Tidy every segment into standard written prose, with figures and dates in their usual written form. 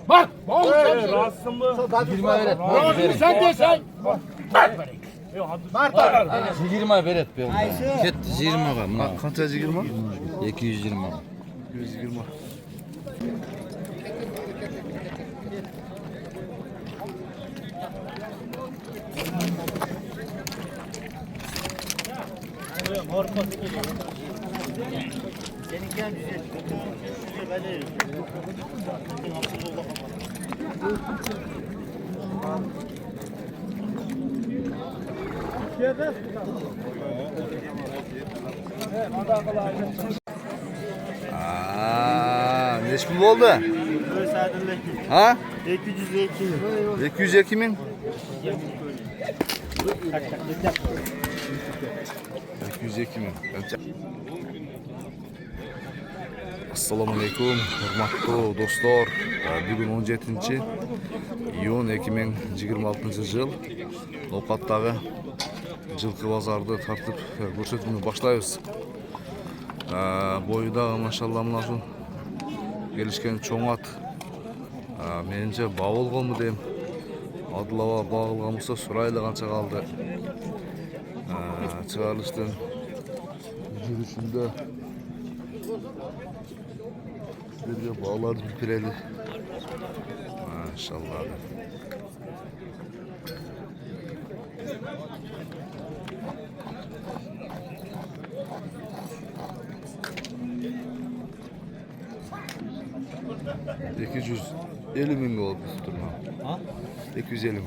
Bak. Bak. Rahatsın mı? 20 veret. Rahatsın sen de sen. Bak. Mart. 20 veret. Ket 20 ga. Kança 20? 220. 120. Neç pul oldu? Ha? 202 min? 202 min. Assalamu alaikum, hormatly dostlar. Bugün 17 iyun 2026 yıl. Noqatdagi жылқы базарды тартып көрсөтүүнү баштайбыз. Бойда машалла мына ушул келишкен чоң ат. Менимче ба болгонму дейм. Адылаба багылган болсо сурайлы канча калды. Чыгарылыштын жүрүшүндө бирге бааларды билпирели. Машалла. İki yüz 50 min oldu tutturma. Ha? 250 min.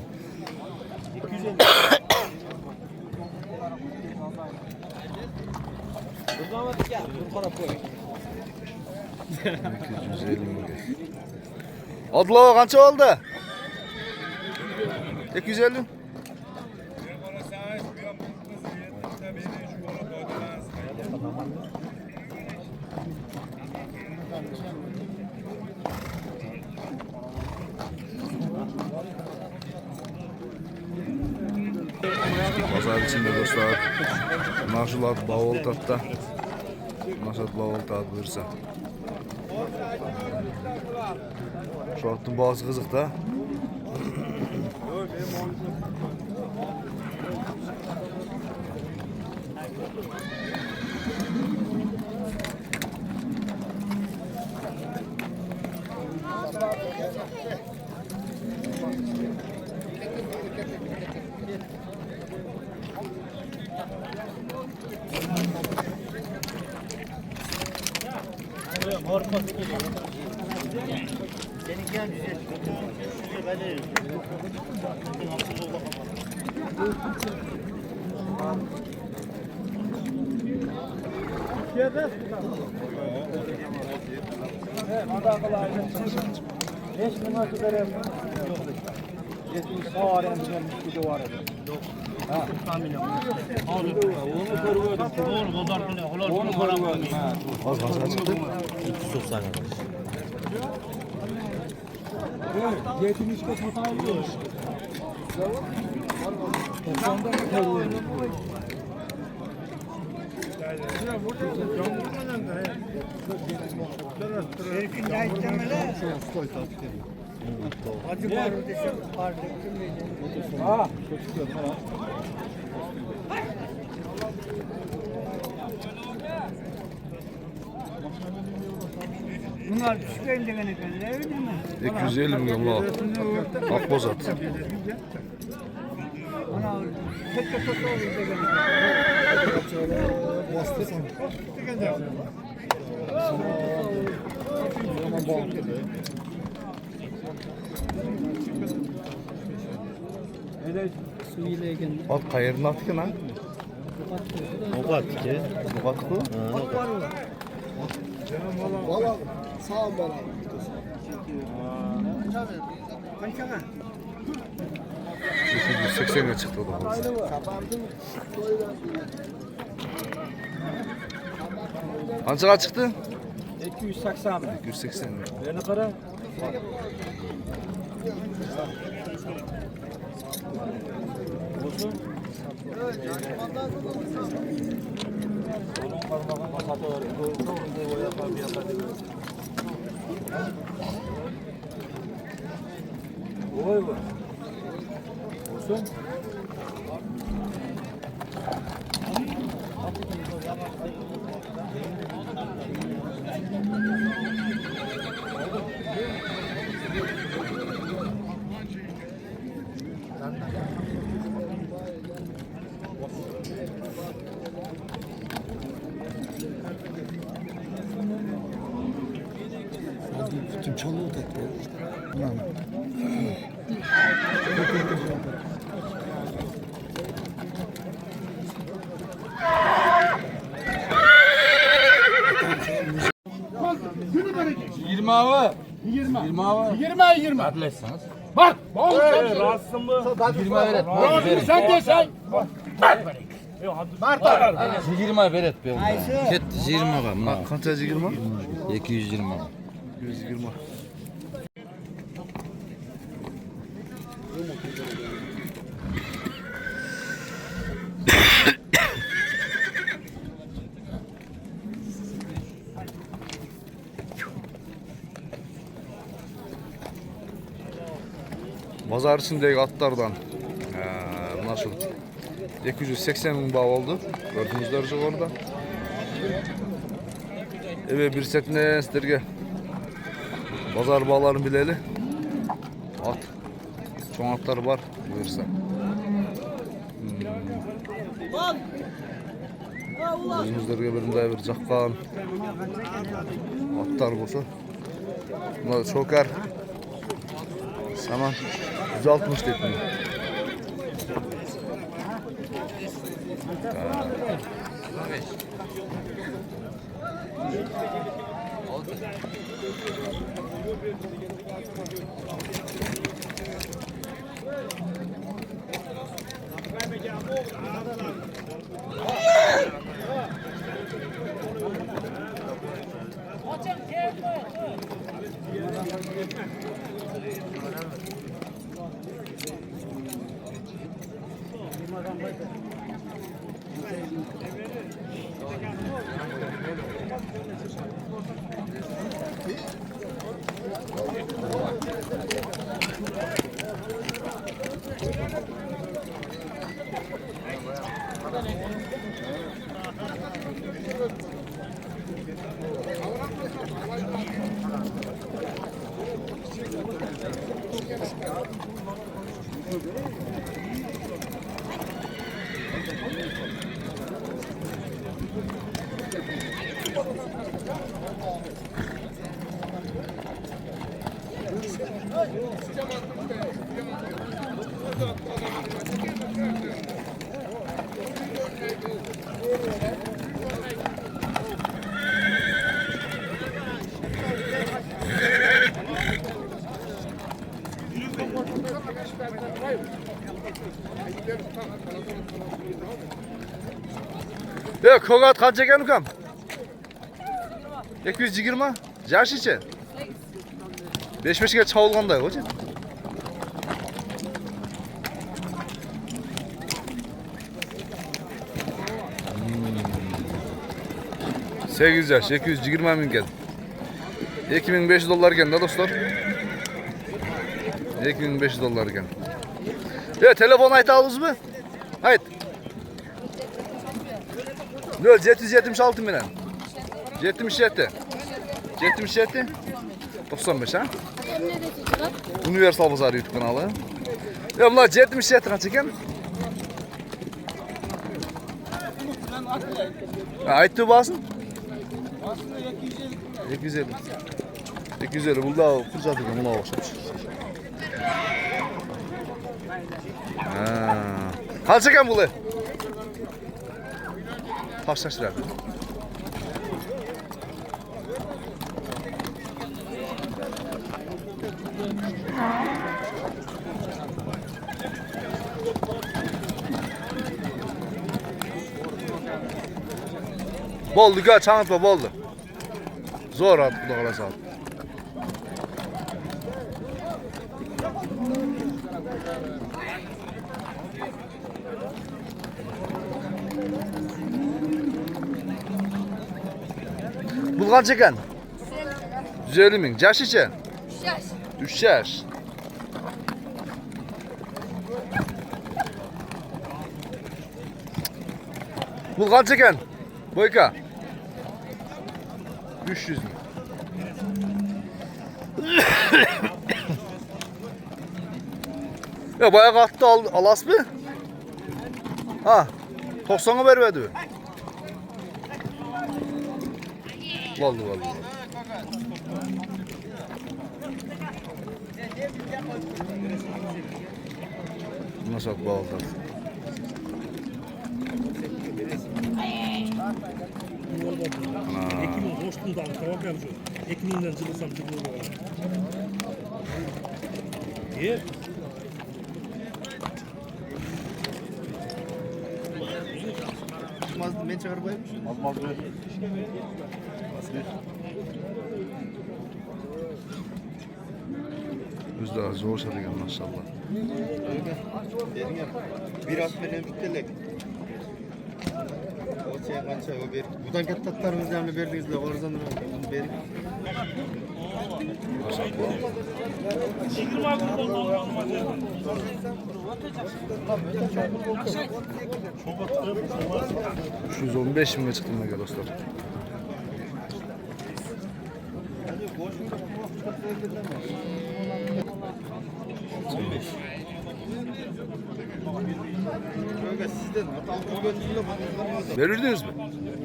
250. Durmadık ya. Dur para koy. 250 min. Adla kança oldu? 250. Pazar içinde dostlar, naşulat bavul tatta, naşulat bavul tat buyursa. Şu attın bazı kızık da. Bunlar düşmeyin de gene öyle mi? 250 milyon lira. Akbozat. Ana tek tek oluyor da gene. Bastırsana. Zaman bağlı. Su ile gene. At kayırın atı ki lan. Nokat ki. Nokat bu. Valla sağ ol bana. Kaçana? 280'e çıktı o da. Kaçına çıktı? 280 mi? 280. Ne para? Olsun. Onun parmağına masada var. Doğru o yapar bir yapar. Oy bu. Olsun. Bütün çoluğu tekte. Günü bereket. 20 abi. 20. 20 abi. 20. Adlersiniz. Bak. Bol sen. 20 veret. Razı sen de sen. Bak bereket. 20 veret be. Ketti 20 aga. Kança 20? 220. 120. Pazar içindeki atlardan nasıl 280 bin bağ oldu. Gördüğünüzler çok orada. Evet bir setine sizlerge pazar bağlarını bileli. At. Çoğun atları var. Buyursa. Gözümüzlerge birinde bir cakkan atlar bulsa. Bunlar çokar. Saman 160 dedim. Ya kogat kaç ekan ukam? 220. Yaş için. 5-5'e çavulganda hocam. Sekiz yaş, 220 bin gel. 2500 dolar gel da dostlar. 2500 dolar gel. Ya telefon ayet aldınız mı? Hayt. 776 milyon. 77. 77. 95 ha? Universal Pazar YouTube kanalı. Ya bunlar 77 kaç ekan? Aytı basın. 250. 250. Bunda fırsat ekan, buna başlamış. Kaç ekan bu? Taşlaştılar. Boldu ga çantma boldu. Zor at bu da kalasa. Bu kaç ekan? 150 bin. Yaş için? 3 yaş. 3 yaş. Bu kaç eken? Boyka. 300 mi? Ya bayağı kattı alas mı? Ha. 90'a vermedi. Vallahi. Nasıl bağlı? Ekimin hoşluğundan tamam mı? Ekiminden cılırsam cılırsam. Ye. Ben çıkarıp koyayım. Almaz ver. Biz daha zor satıyor maşallah. Bir at benim bittelek. O şey kança o bir. Buradan kattatlarımız yani verdiğinizde orzanı verin. Maşallah. 315 mi çıktı ne dostlar? Sizden hatalı gözünde bakıyorsunuz. Verirdiniz mi?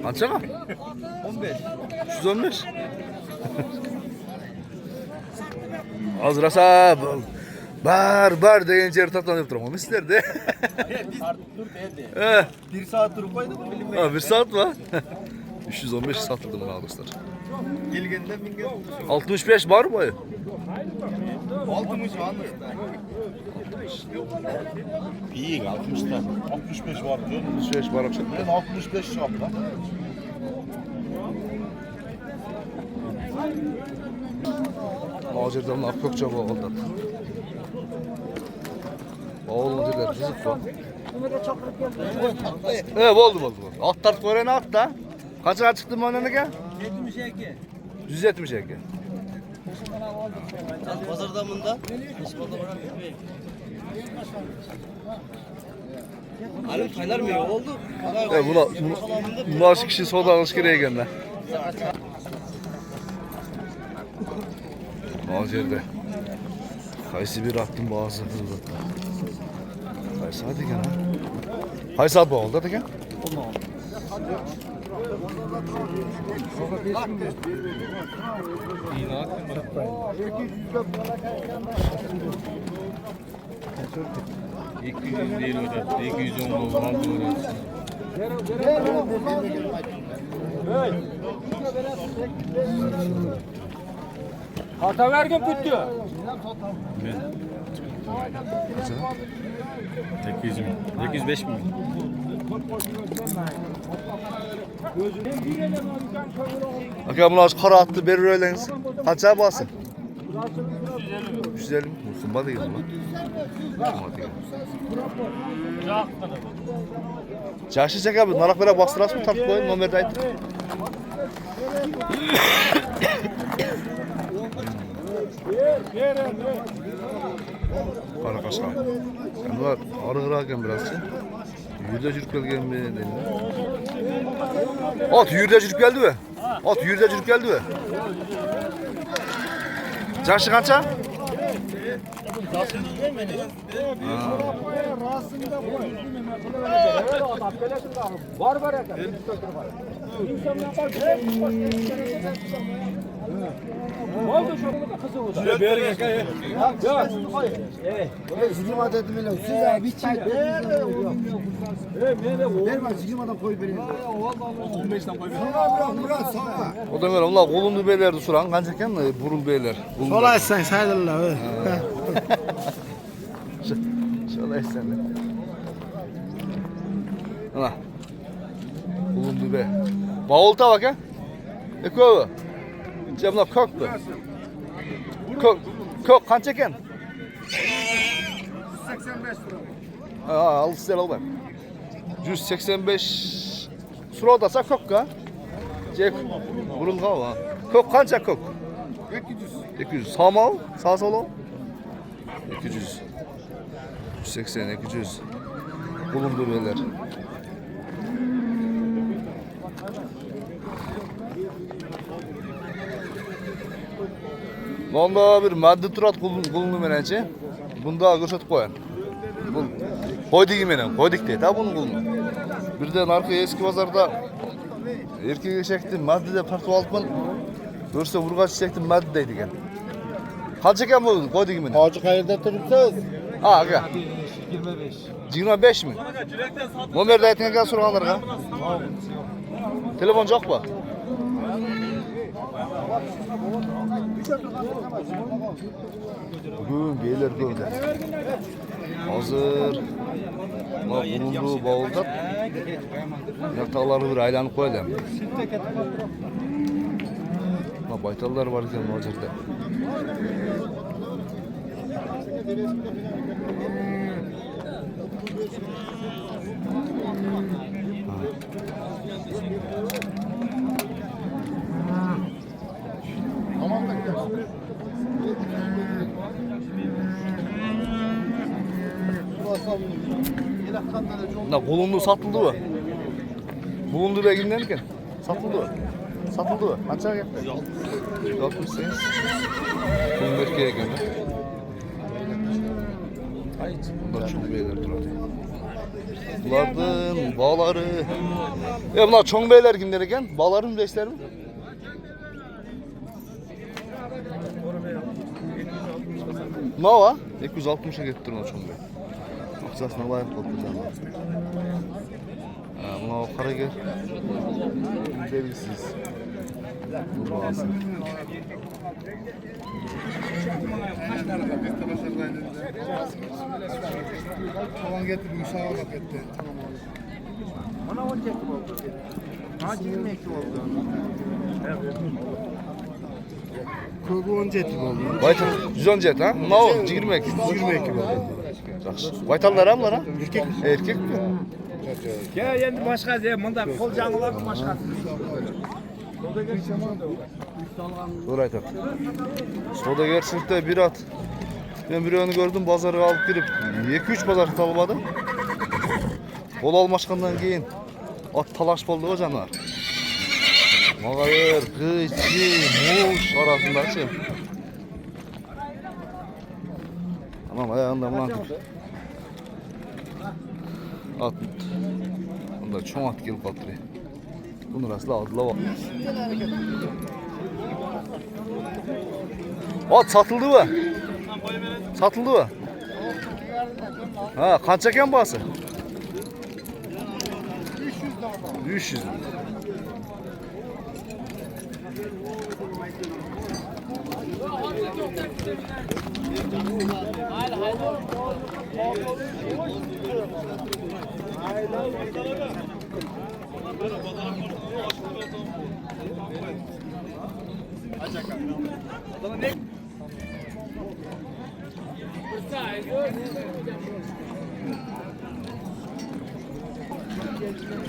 Kaça mı? 15. 315. Azrasa bar deyince ertatlanıp duramam isterdi. Biz dur dedi. Eh, 1 saat durup koyduk mu bilinmeyin. ha, bir saat var. 315 satıldı bana dostlar. Gelgenden bin göz. 65 var mı? 60 anlaştı. İyi 60'ta. 65 var diyor. 65 var akşam. Ben 65 yaptım. Macirden akkökçe bağıldı. Oğlum dediler rızık var. Oldu. Alt tart koyana at da. Kaça çıktı mı önüne gel? 72. 172. Pazarda bunda. Alim paylar mı ya? Oldu. Buna aşık kişi soda alışkırıya geldi. Macirde. Kayısı bir attım bazı hızlı. Kayısı hadi gel ha. Kayısı at bağlı hadi gel. Değil o da. 210 oldu. Hata vergin bitti. 800 mi? 805 mi? Bakın bunu az kara attı verir öyleniz. Kaça basın? 350 mi? Kumba değil mi? Kumba değil. Çarşı çek abi. Narak böyle bastırasın mı? Tartıp koyun. Nomerde ait. Para kaçkan. Yani var ağır ağırken biraz şey. Yürüde çürük gelgen mi? At yürüde çürük geldi mi? At yürüde çürük geldi mi? Çarşı kaça? Var ya. Oldu şu kızı o da. Sizin adetim öyle. Siz abi bir çay. Verme sizin adam koy beni. 15'ten koy beni. Sana Murat sana. O da böyle onlar kolumlu beylerdi suran kancayken burun beyler. Kolay sen sayılırlar. Şöyle sen. Ana. Kolumlu bey. Bağolta bak ha. Eko. Cemna koktu. Kok kancayken. 185 lira. Al size al bak. 185 surodasa kokka. Cek burulga va. Kok kança kok? 200. Samal, sağ solo. 200. 180 200. Bulundu beyler. Onda bir madde turat kulunu menence. Bunda görsötüp koyan. Bu koydigi menen, koydik deydi ha bunu kulunu. Birden arka eski pazarda erkek eşekti maddede tartıp alıpman. Görse vurgaç çektim madde deydi eken. Kaç eken bu koydigi menen? Hacı hayırda turupsuz. Ha aga. 25 mi? Nomerde aytken soranlarga. Telefon yok mu? Bugün beyler gördü. Hazır. Bulunduğu bavulda yatakları bir aylanıp koyalım. Baytallar var iken o yerde. Bulundu satıldı mı? Bulundu da giderken satıldı mı? Satıldı mı? Kaça geldi? Yok. 68. Bunun erkeğe göre. Bunlar çok beyler durdu. Bunlardan bağları. Bunlar çoğun beyler kimler eken? Bağları mı besler mi? Ne var? 260'a getirdi o çoğun bey. Akçasına layık oldu canım. Buna o kara gel. Belirsiz. Bu bağısı. Tamam getir, Musa bak etti. Bana 10 çekti oldu. Ha 20 ekli oldu. Kögü 10 cetim oldu. Baytal 110 jet ha? Ne o? 20 ek. 20 ekim oldu. Yaxşı. Baytallar ham ha? Erkek. Erkek mi? Ya endi boshqa de mında qo'l janglar boshqa. Doğru aytar. Sodagerçilikte bir at. Ben birini gördüm pazarga alıp girip 2-3 pazar talmadı. Kol almaşkandan keyin at talaş boldu o canlar. Mağayır, kıçı, muş arasındaçı. Tamam ayağında mılan tut. At. Bunda çoğun at gelip kaldırıyor. Bunun aslı aldılar bak. At satıldı mı? Satıldı mı? Ha, kaç eken bağısı? 300.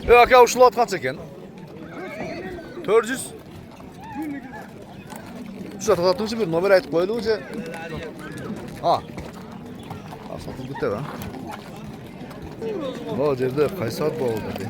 Yok ya uşulat kaç eken? 400. Şu atlatınca bir numara aytıp koyduğunca. Ha. Satıldı tabi ha. O yerde kaysat bağlı dedi.